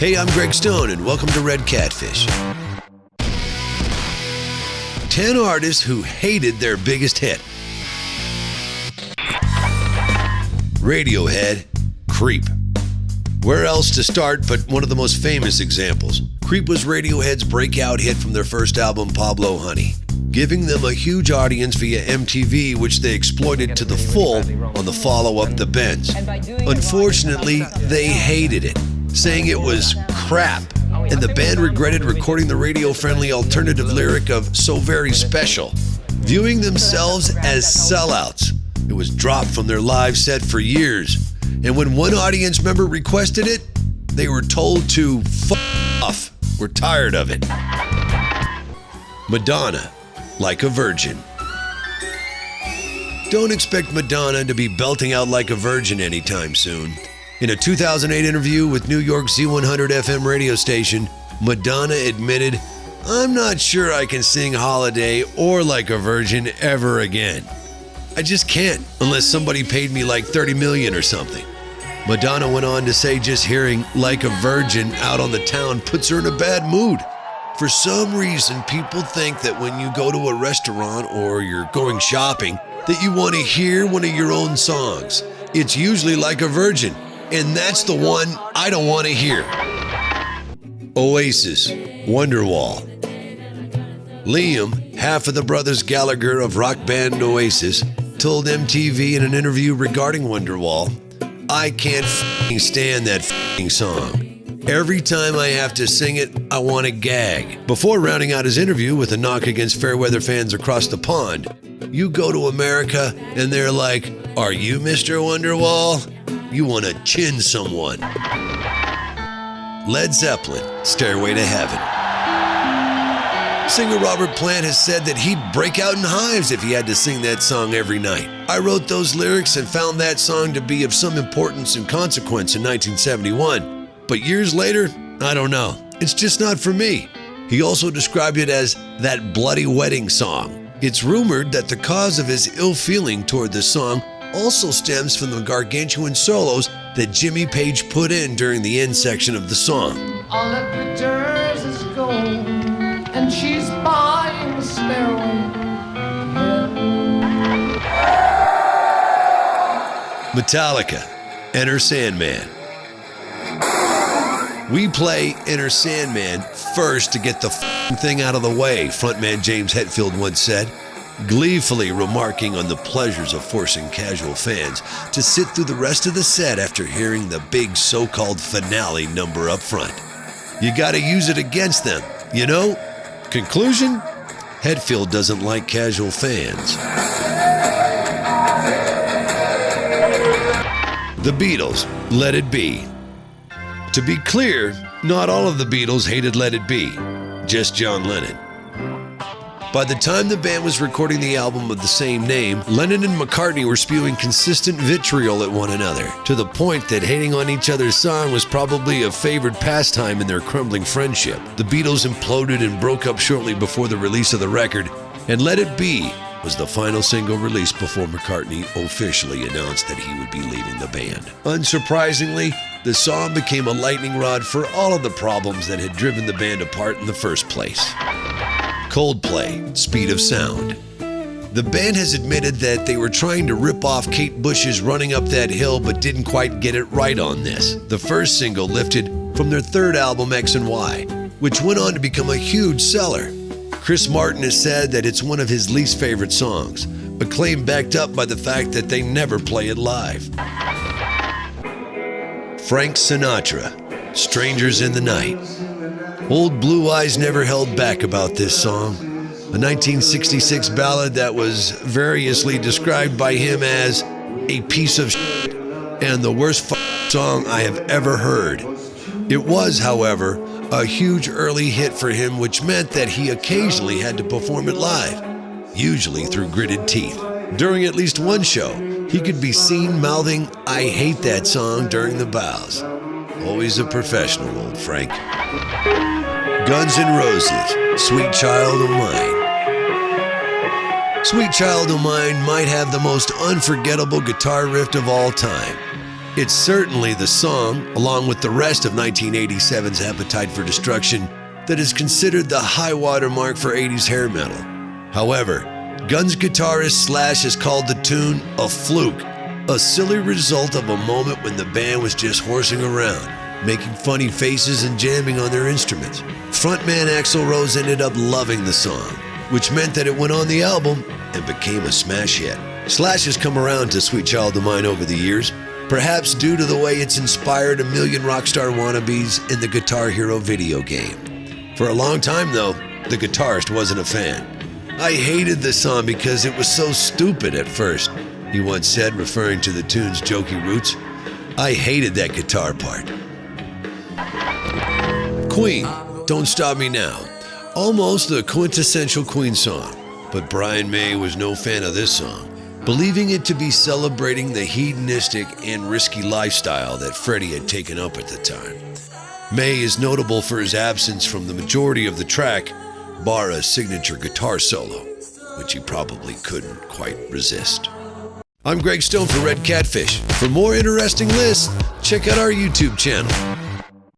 Hey, I'm Greg Stone, and welcome to Red Catfish. 10 artists who hated their biggest hit. Radiohead Creep. Where else to start but one of the most famous examples? Creep was Radiohead's breakout hit from their first album, Pablo Honey, giving them a huge audience via MTV, which they exploited to the full on the follow-up, The Bends. Unfortunately, they hated it, saying it was crap, and the band regretted recording the radio-friendly alternative lyric of "So Very Special," viewing themselves as sellouts. It was dropped from their live set for years, and when one audience member requested it, they were told to "F off. We're tired of it." Madonna, Like a Virgin. Don't expect Madonna to be belting out Like a Virgin anytime soon. In a 2008 interview with New York's Z100 FM radio station, Madonna admitted, "I'm not sure I can sing Holiday or Like a Virgin ever again. I just can't unless somebody paid me like $30 million or something." Madonna went on to say just hearing Like a Virgin out on the town puts her in a bad mood. For some reason, people think that when you go to a restaurant or you're going shopping, that you want to hear one of your own songs. It's usually Like a Virgin, and that's the one I don't want to hear. Oasis Wonderwall. Liam, half of the brothers Gallagher of rock band Oasis, told MTV in an interview regarding Wonderwall, "I can't f***ing stand that f***ing song. Every time I have to sing it, I want to gag." Before rounding out his interview with a knock against Fairweather fans across the pond, "You go to America and they're like, 'Are you Mr. Wonderwall?' You want to chin someone." Led Zeppelin, Stairway to Heaven. Singer Robert Plant has said that he'd break out in hives if he had to sing that song every night. "I wrote those lyrics and found that song to be of some importance and consequence in 1971. But years later, I don't know. It's just not for me." He also described it as that bloody wedding song. It's rumored that the cause of his ill feeling toward the song also stems from the gargantuan solos that Jimmy Page put in during the end section of the song. "All that glitters is gold, and she's buying the stairway to heaven." Metallica, Enter Sandman. "We play Enter Sandman first to get the thing out of the way," frontman James Hetfield once said, gleefully remarking on the pleasures of forcing casual fans to sit through the rest of the set after hearing the big so-called finale number up front. You gotta use it against them, you know? Conclusion? Hetfield doesn't like casual fans. The Beatles, Let It Be. To be clear, not all of the Beatles hated Let It Be, just John Lennon. By the time the band was recording the album of the same name, Lennon and McCartney were spewing consistent vitriol at one another, to the point that hating on each other's song was probably a favored pastime in their crumbling friendship. The Beatles imploded and broke up shortly before the release of the record, and Let It Be was the final single released before McCartney officially announced that he would be leaving the band. Unsurprisingly, the song became a lightning rod for all of the problems that had driven the band apart in the first place. Coldplay, Speed of Sound. The band has admitted that they were trying to rip off Kate Bush's Running Up That Hill but didn't quite get it right on this. The first single lifted from their third album, X and Y, which went on to become a huge seller. Chris Martin has said that it's one of his least favorite songs, a claim backed up by the fact that they never play it live. Frank Sinatra, Strangers in the Night. Old Blue Eyes never held back about this song, a 1966 ballad that was variously described by him as a piece of shit and the worst song I have ever heard. It was, however, a huge early hit for him, which meant that he occasionally had to perform it live, usually through gritted teeth. During at least one show, he could be seen mouthing, "I hate that song" during the bows. Always a professional, old Frank. Guns N' Roses, Sweet Child O' Mine. Sweet Child O' Mine might have the most unforgettable guitar riff of all time. It's certainly the song, along with the rest of 1987's Appetite for Destruction, that is considered the high water mark for 80s hair metal. However, Guns guitarist Slash has called the tune a fluke, a silly result of a moment when the band was just horsing around, making funny faces and jamming on their instruments. Frontman Axl Rose ended up loving the song, which meant that it went on the album and became a smash hit. Slash has come around to Sweet Child of Mine over the years, perhaps due to the way it's inspired a million rock star wannabes in the Guitar Hero video game. For a long time, though, the guitarist wasn't a fan. "I hated this song because it was so stupid at first," he once said, referring to the tune's jokey roots. "I hated that guitar part." Queen, Don't Stop Me Now. Almost the quintessential Queen song, but Brian May was no fan of this song, believing it to be celebrating the hedonistic and risky lifestyle that Freddie had taken up at the time. May is notable for his absence from the majority of the track, bar a signature guitar solo, which he probably couldn't quite resist. I'm Gregg Stone for Red Catfish. For more interesting lists, check out our YouTube channel.